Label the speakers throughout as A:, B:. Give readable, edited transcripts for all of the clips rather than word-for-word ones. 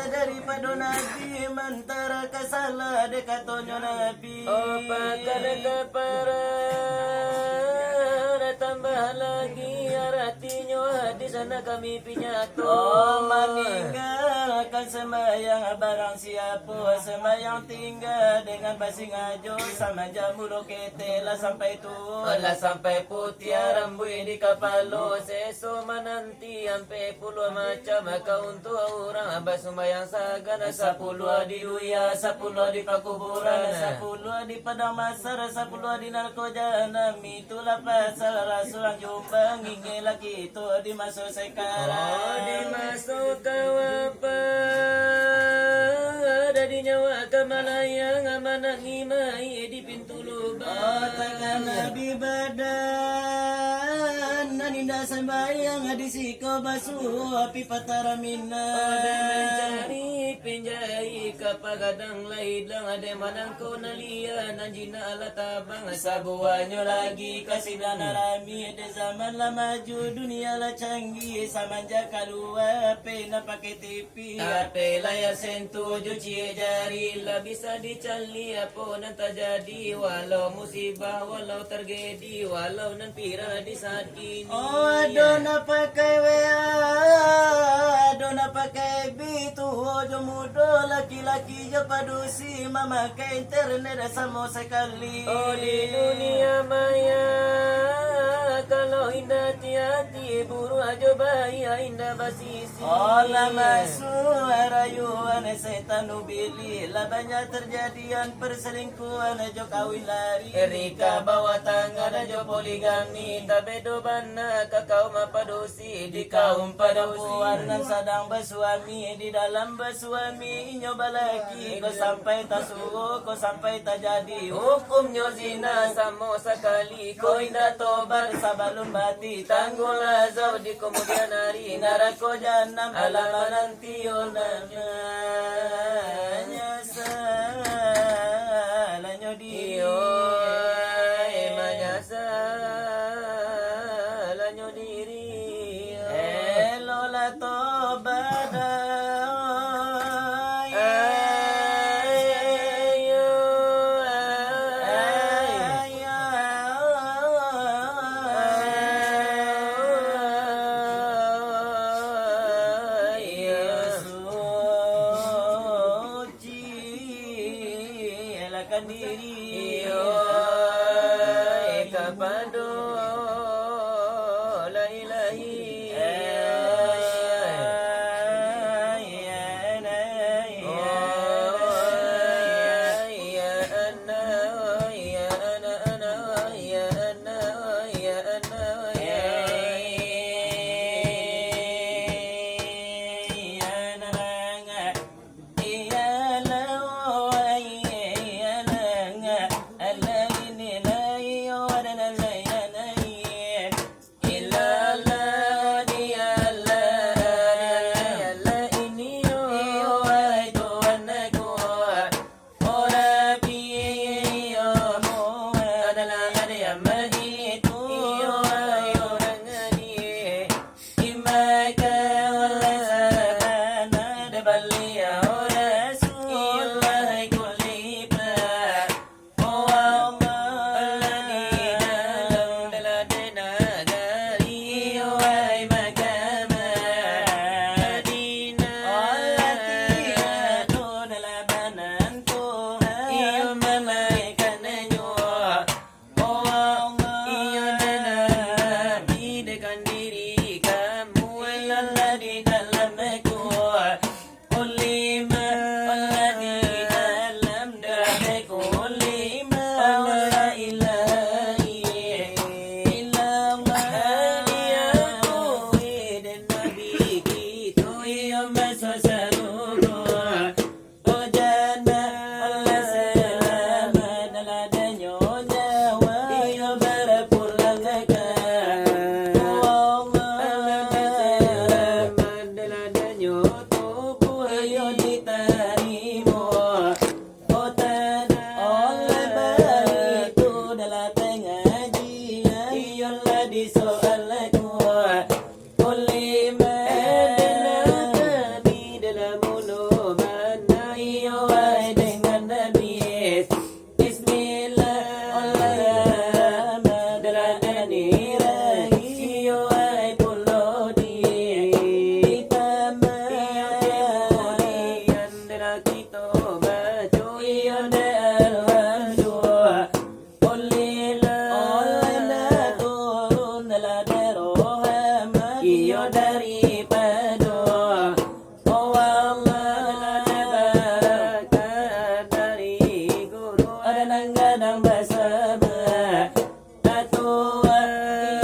A: Daripada Nabi mentara kesalah dekat tonyo Nabi.
B: Apakah dekat para tambah lagi artinya di sana kami pinyatu.
A: Meninggalkan sembahyang barang siapa sembahyang tinggal dengan basing ajo sama jamu rokete lah sampai tua
B: Lah sampai putih rambut di kepala seso menanti sampai puluh macam maka untuk orang abah sembahyang sagana 10 di duya 10 di pakuburan
A: 10 di padang masar 10 di narkojanam itulah pasal rasul yang jumbang ingin lagi itu dimasuk sekarang
B: dimasuk kawapa dari nyawa kemalayang amanah ngimai di pintu lubang
A: takkan Nabi badan Naninda sembahyang di siko basuh api patara minna
B: mencari pinjai kapagadang laidang ada manang ko nalia nanjina ala tabang
A: sabuanyo lagi kasih dana rami ada zaman lah maju dunia lah canggih samanja kalua pena pakai TV
B: ape layar sentuh cuci jari lah bisa dicali apa nan terjadi walau musibah walau terjadi walau nan pira di saat ini
A: adona pakai WA adona pakai bitu ojo mudo laki-laki jo padusi memakai internet sama sekali
B: di dunia maya kalau indah hati-hati buru aja bahaya indah basisi
A: lah masuk rayuan setan ubili lah banyak terjadian perselingkuhan jo kawin lari
B: Erika bawa tangga dan jo poligami tak bedo bana ke kaum padusi di kaum
A: perempuan
B: padusi
A: sedang bersuami di dalam bersuami nyoba lagi kau sampai tak suruh kau sampai tak jadi
B: hukumnya zina sama sekali kau indah tobat
A: sabalun bati
B: tanggul azab di kemudian hari
A: narako janam
B: alaman nanti onanya
A: nyasalanyo
B: iyo emanya salanyo diri
A: elola tobat diri
B: kapado la ilahi
A: padu oh Allah
B: berkat dari guru
A: kadang-kadang bersama Atua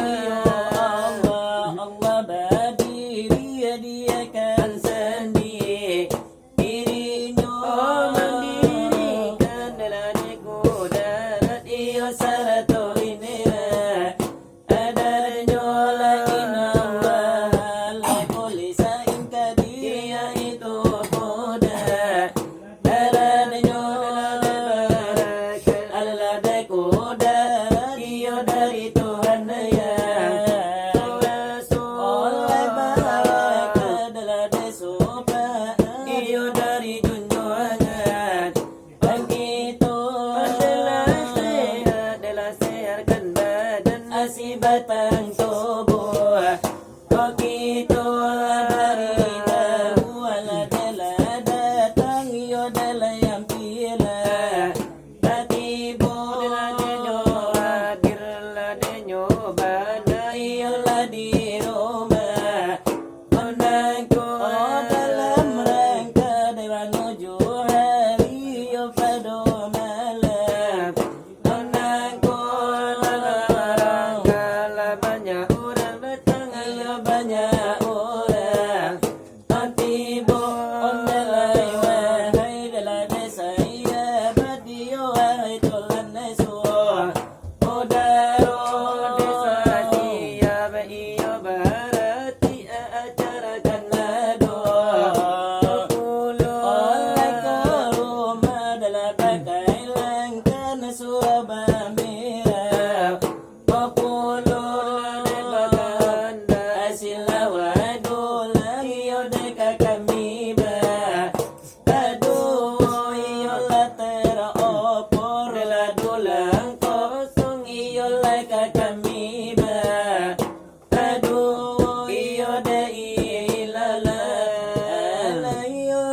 A: iyo Allah Allah berdiri dia kan sendiri dirinya
B: mendirikan delaniku darat
A: iyo salatu ini adanya la inallah la kulli sa'in kadir itu mudah adanya Allah dekoda iyo dari Tuhan yang oleh baraka adalah desopa iyo dari junjungan begitu
B: adalah sehatkan badan
A: asibatang tubuh begitu dari tahu ala adalah datang iyo adalah yang pila tatibo iyalah di rumah menangku dalam rangka dewa menuju hari yo pada malam menangku dalam
B: banyak orang datang
A: iyo banyak orang tiba ondalai wahai dalam desa iya badiyo wahai tulan nesu odaro
B: siap iyo berarti acara
A: kanado oleh koruma dalam bagai langkan surabaya populo asilawa dolang iyo deka kami ba aduh iyo la teropor la dolang kosong iyo la kami ba aduh iyo de ilala alayo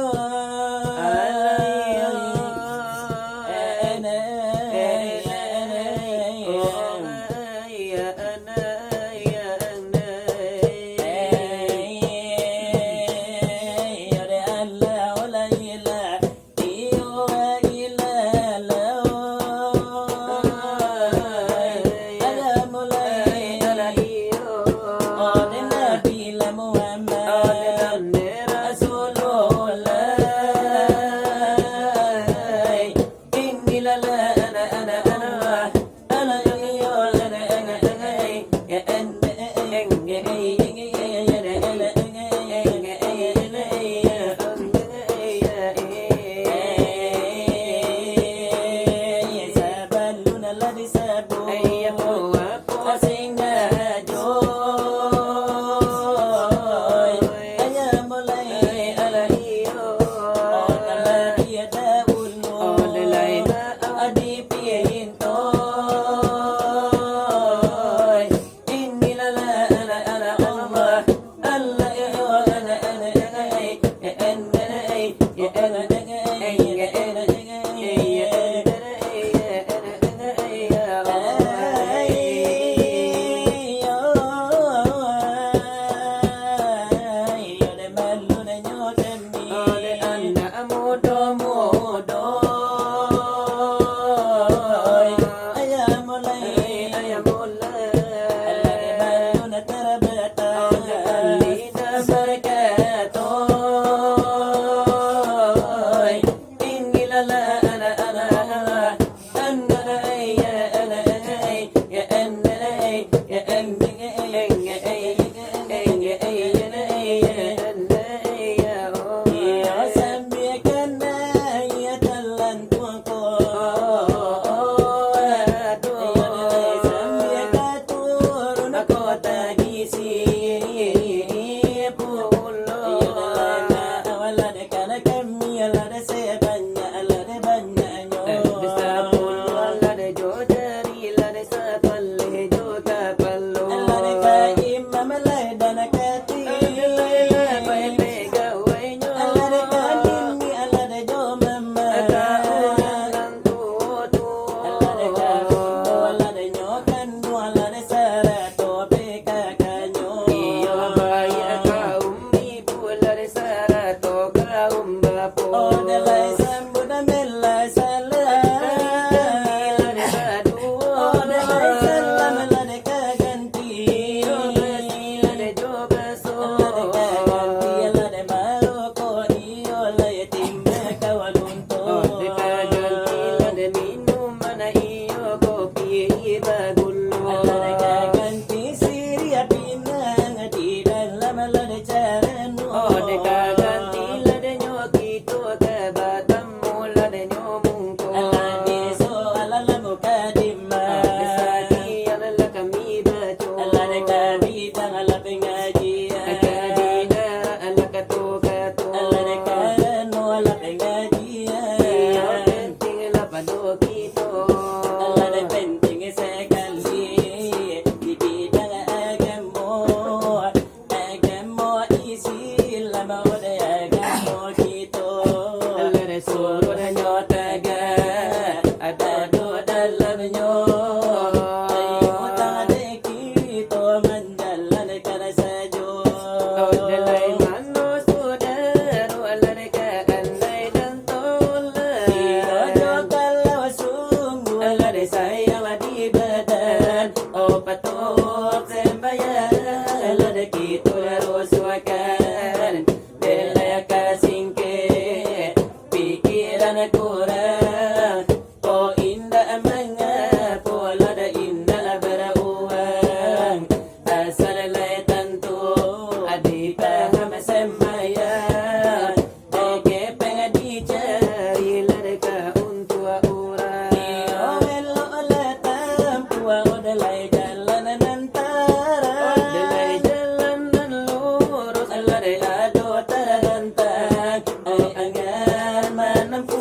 B: lare ado tarantang ay angan manampu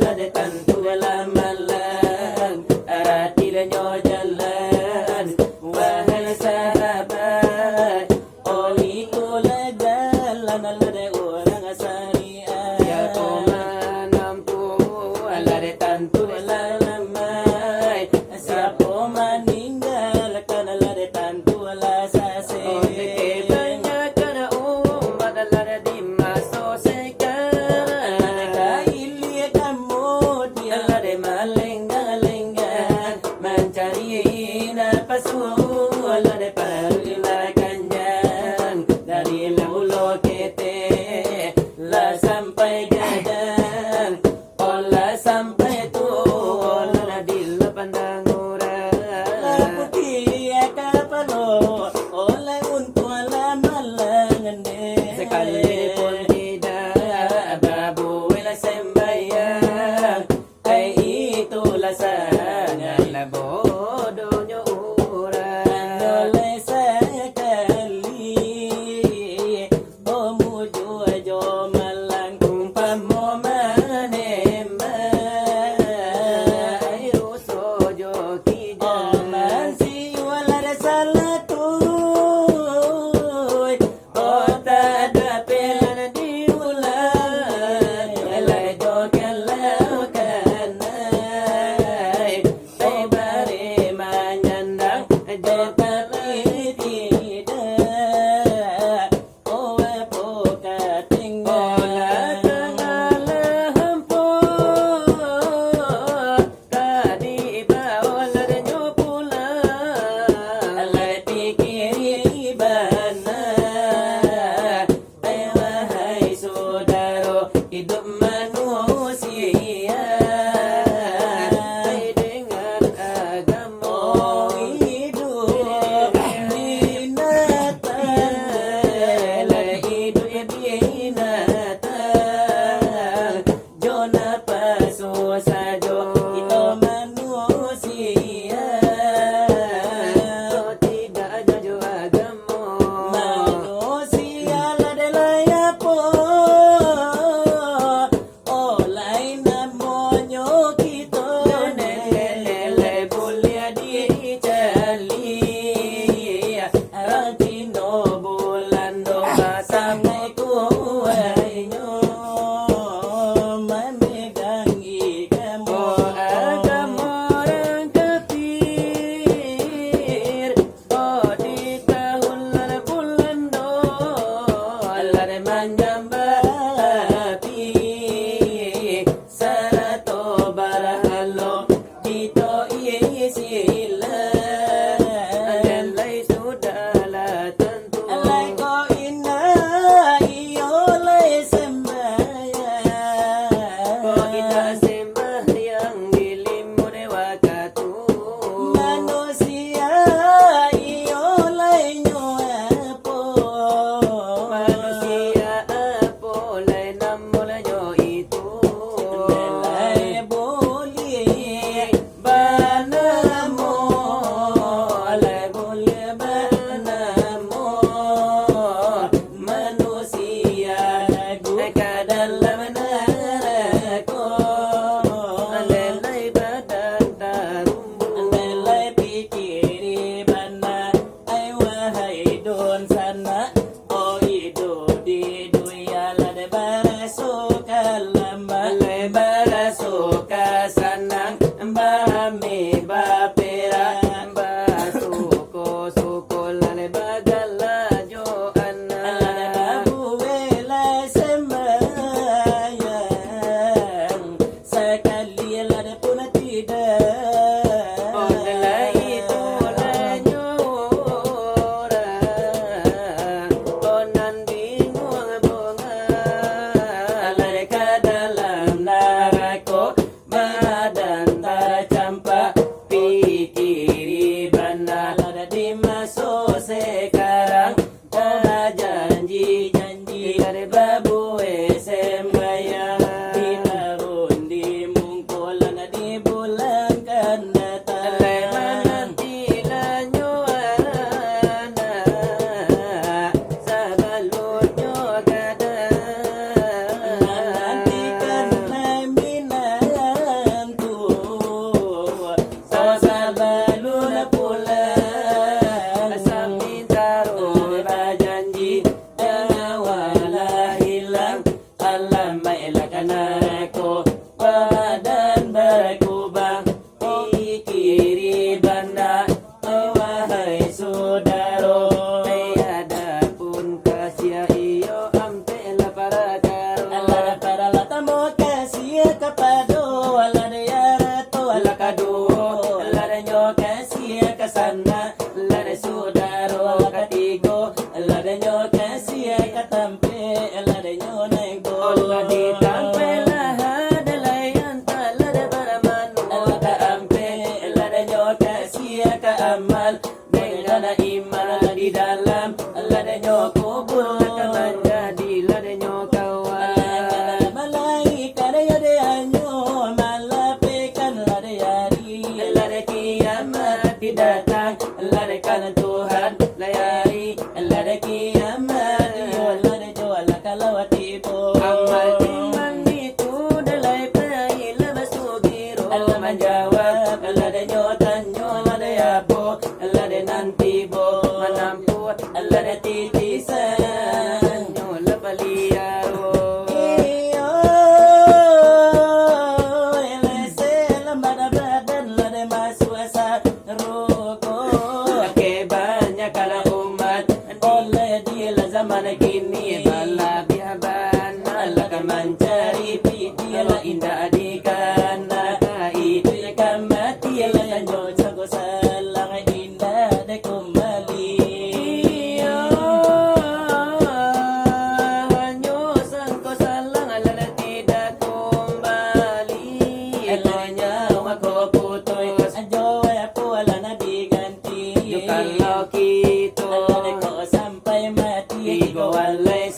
B: lare tantu lamalang aratila nyo jalan wahai sahabat oli jalan lare orang asarian ya manampu lare tantu lalamay siapa meninggal karena lare tantu lasase banyak kana umat lare di masoseka kaili kamu dia lare malengga-lengga mencari napasu lare parilakanjang dari mulo kete la sampai gadang ola sampai tu ola dil pandang orang putih kapalo ola untuk ala malangande sekali pun tidak babu wala sembayang ay itulah sangat la bodohnya orang oleh sekali omuju ajo malang kumpamo manema ay rusojo kija oman si wala salatu ota dape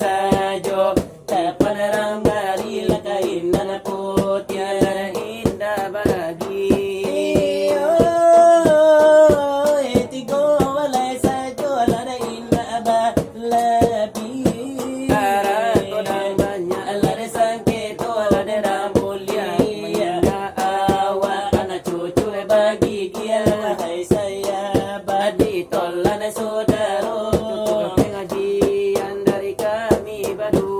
B: sajo tapanerang bari lakain na putya indah bagi
A: etigo walay sajo lada indah ba labi
B: para kodang banyak
A: lada sangketo lada rambulia awa anak cucu bagi kia hai saya badi tolan saudaro
B: pengajian dari kami badu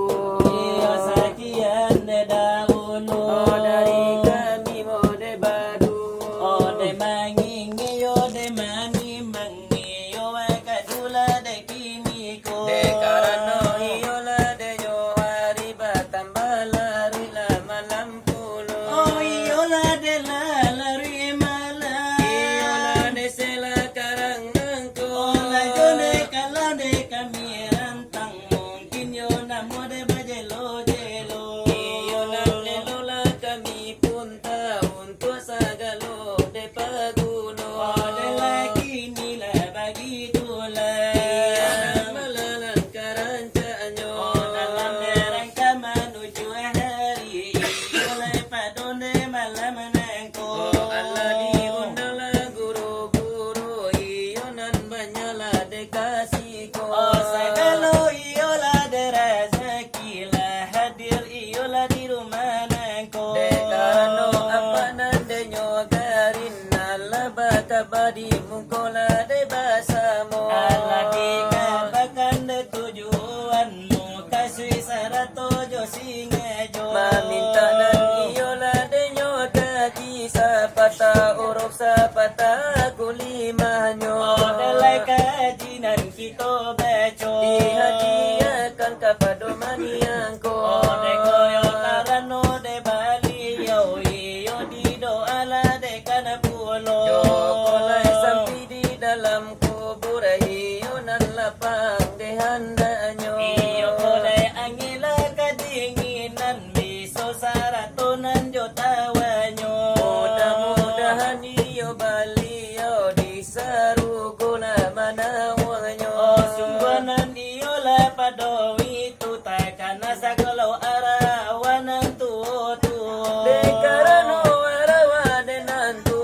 A: iyo sakian dahulu
B: oh dari kami mode badu
A: ode mangingi ode mani mangi yo kadula de kini ko
B: de karano iyola de yo hari batambala rila malam pulo
A: oh iyola de la lari mala
B: iyola de sela karang nangko
A: ola jone kala de kami rantang mungkin yo namo de bajelo jelo
B: iyola de lola kami punta untuk sagalo de paguno
A: ode lagi nila bagi tulay
B: malalan karancanyo
A: dalam rangka menuju hari oleh padone malam nengko
B: Allah diundanglah guru-guru iyonan banyaklah dekasiko
A: oh segalo iyola de rezeki lah hadir iyola di rumah nengko
B: dekarano apa nandenyo garin Allah bakabadi mungkola de basamo
A: Allah dikabakan de tujuanmu kasih sarato jo singejo
B: Maminta nan iyola denyo kaki sapata urok sapata kulimanyo
A: Odelai kajinan kita beco
B: dihadiahkan kepada maniangko
A: Ode koyo tarano de bali yo iyo di doa la de kana pulo
B: Jokolai sampai di dalam kubur iyo nan lapang dehandanyo
A: Iyo kolay angila kadinginan biso saratonan jo tawanyo
B: Mudah-mudahan iyo baliyo di sarugula manawanyo
A: Oh sungguhanan iyo la padowi tu takana sagalo arawanan tuo
B: Dekarano arawa denantu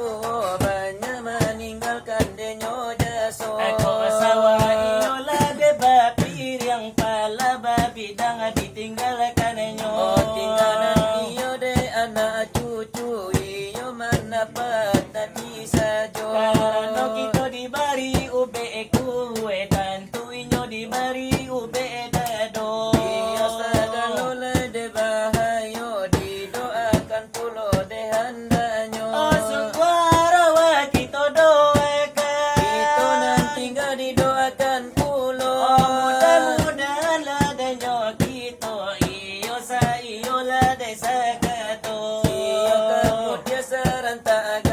B: banyak meninggalkan denyo jaso
A: Ako asawa iyo la de bapir yang pala babidang ditinggalkan nyo
B: Oh tinggalan iyo de anak cucu iyo manapat tadi sajo
A: Karano kito di bari ube kuwe tantu inyo di bari ube dado
B: Iyo sagalola de bahayo didoakan pulo de handanyo
A: Oh sukwara wa kito doakan
B: Ito nan tinggal didoakan pulo
A: Oh mudah-mudahan la denyo kito iyo sa iyo la de sakato
B: Iyo kamu dia serantag